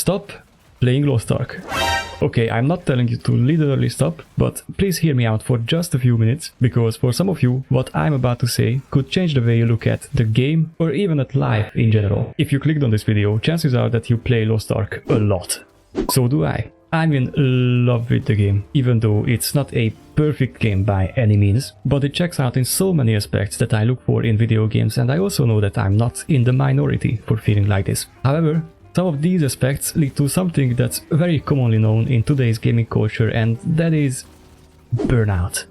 Stop playing Lost Ark. Okay, I'm not telling you to literally stop, but please hear me out for just a few minutes, because for some of you, what I'm about to say could change the way you look at the game or even at life in general. If you clicked on this video, chances are that you play Lost Ark a lot. So do I. I'm in love with the game, even though it's not a perfect game by any means, but it checks out in so many aspects that I look for in video games, and I also know that I'm not in the minority for feeling like this. However, some of these aspects lead to something that's very commonly known in today's gaming culture, and that is burnout.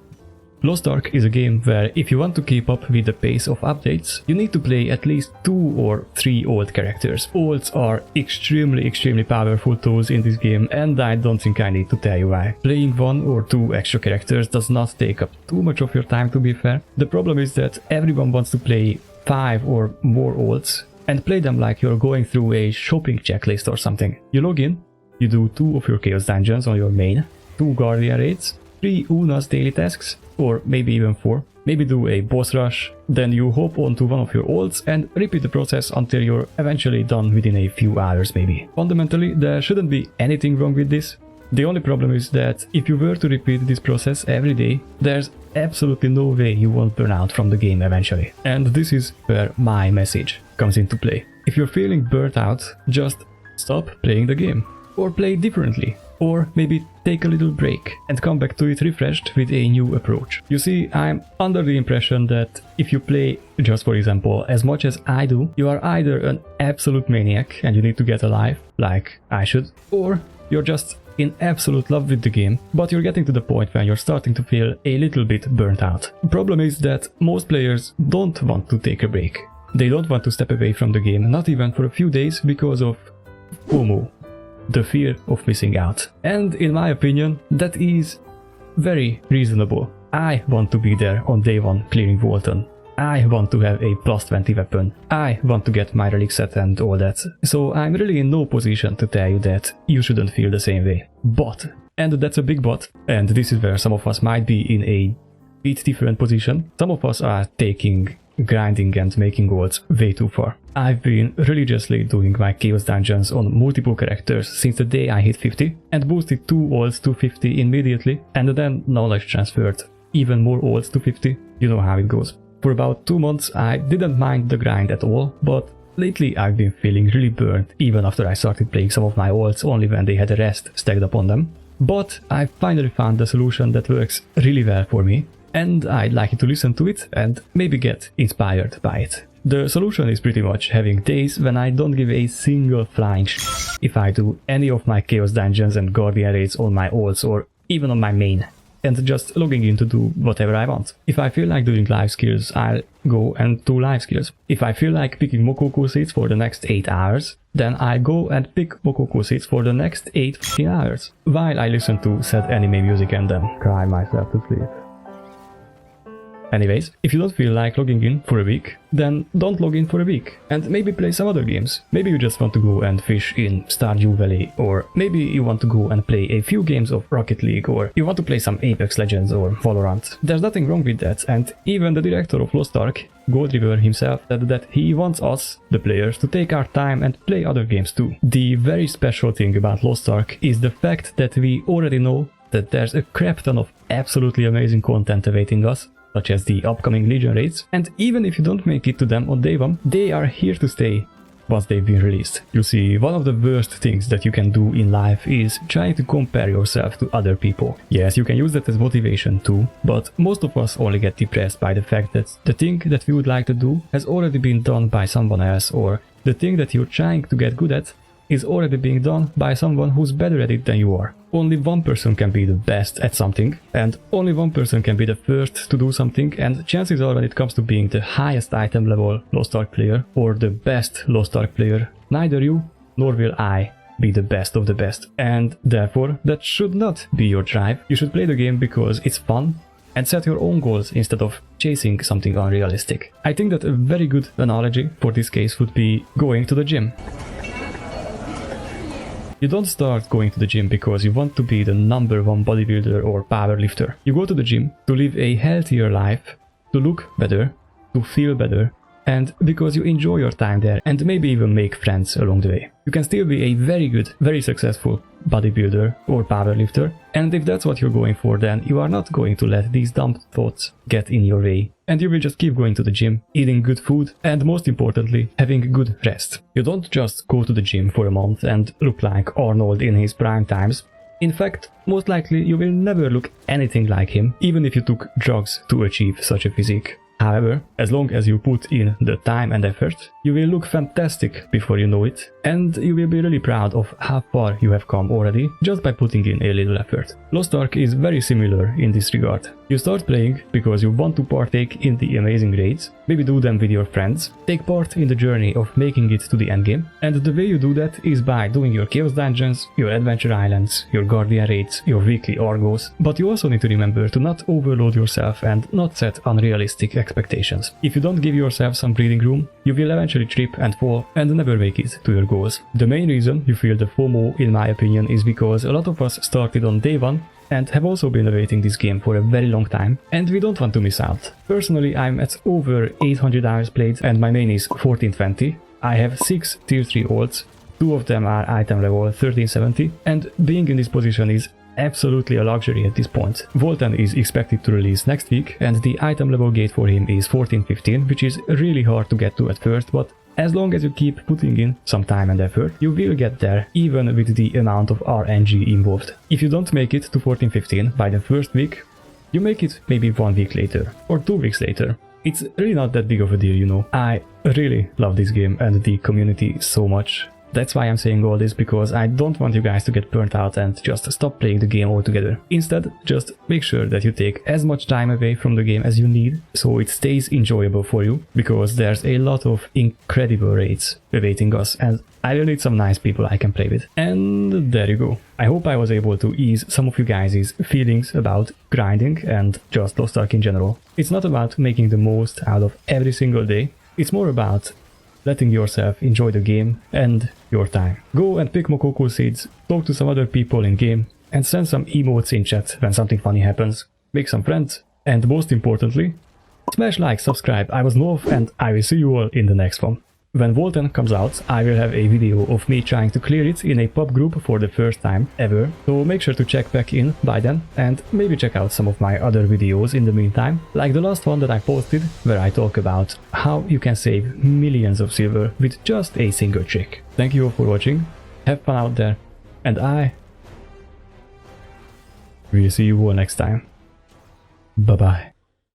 Lost Ark is a game where if you want to keep up with the pace of updates, you need to play at least 2 or 3 old characters. Olds are extremely powerful tools in this game, and I don't think I need to tell you why. Playing 1 or 2 extra characters does not take up too much of your time, to be fair. The problem is that everyone wants to play 5 or more olds, and play them like you're going through a shopping checklist or something. You log in, you do 2 of your chaos dungeons on your main, 2 guardian raids, 3 Una's daily tasks, or maybe even 4. Maybe do a boss rush, then you hop onto one of your olds and repeat the process until you're eventually done within a few hours maybe. Fundamentally, there shouldn't be anything wrong with this. The only problem is that if you were to repeat this process every day, there's absolutely no way you won't burn out from the game eventually. And this is where my message comes into play. If you're feeling burnt out, just stop playing the game. Or play differently. Or maybe take a little break and come back to it refreshed with a new approach. You see, I'm under the impression that if you play, just for example, as much as I do, you are either an absolute maniac and you need to get alive, like I should, or you're just in absolute love with the game, but you're getting to the point where you're starting to feel a little bit burnt out. The problem is that most players don't want to take a break. They don't want to step away from the game, not even for a few days, because of FOMO, the fear of missing out. And in my opinion, that is very reasonable. I want to be there on day 1 clearing Volton. I want to have a plus 20 weapon. I want to get my relic set and all that. So I'm really in no position to tell you that you shouldn't feel the same way. But, and that's a big but, and this is where some of us might be in a bit different position. Some of us are taking grinding and making goals way too far. I've been religiously doing my chaos dungeons on multiple characters since the day I hit 50 and boosted 2 olds to 50 immediately, and then knowledge transferred even more olds to 50. You know how it goes. For about 2 months I didn't mind the grind at all, but lately I've been feeling really burnt even after I started playing some of my olds only when they had a rest stacked up on them. But I finally found a solution that works really well for me, and I'd like you to listen to it and maybe get inspired by it. The solution is pretty much having days when I don't give a single flying shit if I do any of my chaos dungeons and guardian raids on my olds or even on my main, and just logging in to do whatever I want. If I feel like doing live skills, I'll go and do live skills. If I feel like picking mokoko seeds for the next 8 hours, then I go and pick mokoko seeds for the next 8 hours, while I listen to sad anime music and then cry myself to sleep. Anyways, if you don't feel like logging in for a week, then don't log in for a week and maybe play some other games. Maybe you just want to go and fish in Stardew Valley, or maybe you want to go and play a few games of Rocket League, or you want to play some Apex Legends or Valorant. There's nothing wrong with that, and even the director of Lost Ark, Gold River himself, said that he wants us, the players, to take our time and play other games too. The very special thing about Lost Ark is the fact that we already know that there's a crap ton of absolutely amazing content awaiting us, such as the upcoming Legion raids, and even if you don't make it to them on day 1, they are here to stay once they've been released. You see, one of the worst things that you can do in life is trying to compare yourself to other people. Yes, you can use that as motivation too, but most of us only get depressed by the fact that the thing that we would like to do has already been done by someone else, or the thing that you're trying to get good at is already being done by someone who's better at it than you are. Only one person can be the best at something, and only one person can be the first to do something, and chances are when it comes to being the highest item level Lost Ark player or the best Lost Ark player, neither you nor will I be the best of the best. And therefore, that should not be your drive. You should play the game because it's fun and set your own goals instead of chasing something unrealistic. I think that a very good analogy for this case would be going to the gym. You don't start going to the gym because you want to be the #1 bodybuilder or powerlifter. You go to the gym to live a healthier life, to look better, to feel better, and because you enjoy your time there and maybe even make friends along the way. You can still be a very good, very successful bodybuilder or powerlifter, and if that's what you're going for, then you are not going to let these dumb thoughts get in your way, and you will just keep going to the gym, eating good food, and most importantly, having good rest. You don't just go to the gym for a month and look like Arnold in his prime times. In fact, most likely you will never look anything like him, even if you took drugs to achieve such a physique. However, as long as you put in the time and effort, you will look fantastic before you know it, and you will be really proud of how far you have come already just by putting in a little effort. Lost Ark is very similar in this regard. You start playing because you want to partake in the amazing raids, maybe do them with your friends, take part in the journey of making it to the endgame, and the way you do that is by doing your Chaos Dungeons, your Adventure Islands, your Guardian Raids, your weekly Argos, but you also need to remember to not overload yourself and not set unrealistic expectations. If you don't give yourself some breathing room, you will eventually trip and fall and never make it to your goals. The main reason you feel the FOMO, in my opinion, is because a lot of us started on day one and have also been awaiting this game for a very long time, and we don't want to miss out. Personally, I'm at over 800 hours played and my main is 1420. I have 6 tier 3 ults, 2 of them are item level 1370, and being in this position is absolutely a luxury at this point. Volten is expected to release next week, and the item level gate for him is 1415, which is really hard to get to at first, but as long as you keep putting in some time and effort, you will get there, even with the amount of RNG involved. If you don't make it to 1415 by the first week, you make it maybe 1 week later, or 2 weeks later. It's really not that big of a deal, you know. I really love this game and the community so much. That's why I'm saying all this, because I don't want you guys to get burnt out and just stop playing the game altogether. Instead, just make sure that you take as much time away from the game as you need, so it stays enjoyable for you, because there's a lot of incredible raids awaiting us, and I will need some nice people I can play with. And there you go. I hope I was able to ease some of you guys' feelings about grinding and just Lost Ark in general. It's not about making the most out of every single day, it's more about letting yourself enjoy the game and your time. Go and pick mokoko seeds, talk to some other people in game, and send some emotes in chat when something funny happens. Make some friends, and most importantly, smash like, subscribe. I was North, and I will see you all in the next one. When Volten comes out, I will have a video of me trying to clear it in a pub group for the first time ever, so make sure to check back in by then, and maybe check out some of my other videos in the meantime, like the last one that I posted, where I talk about how you can save millions of silver with just a single trick. Thank you all for watching, have fun out there, and I will see you all next time. Bye bye.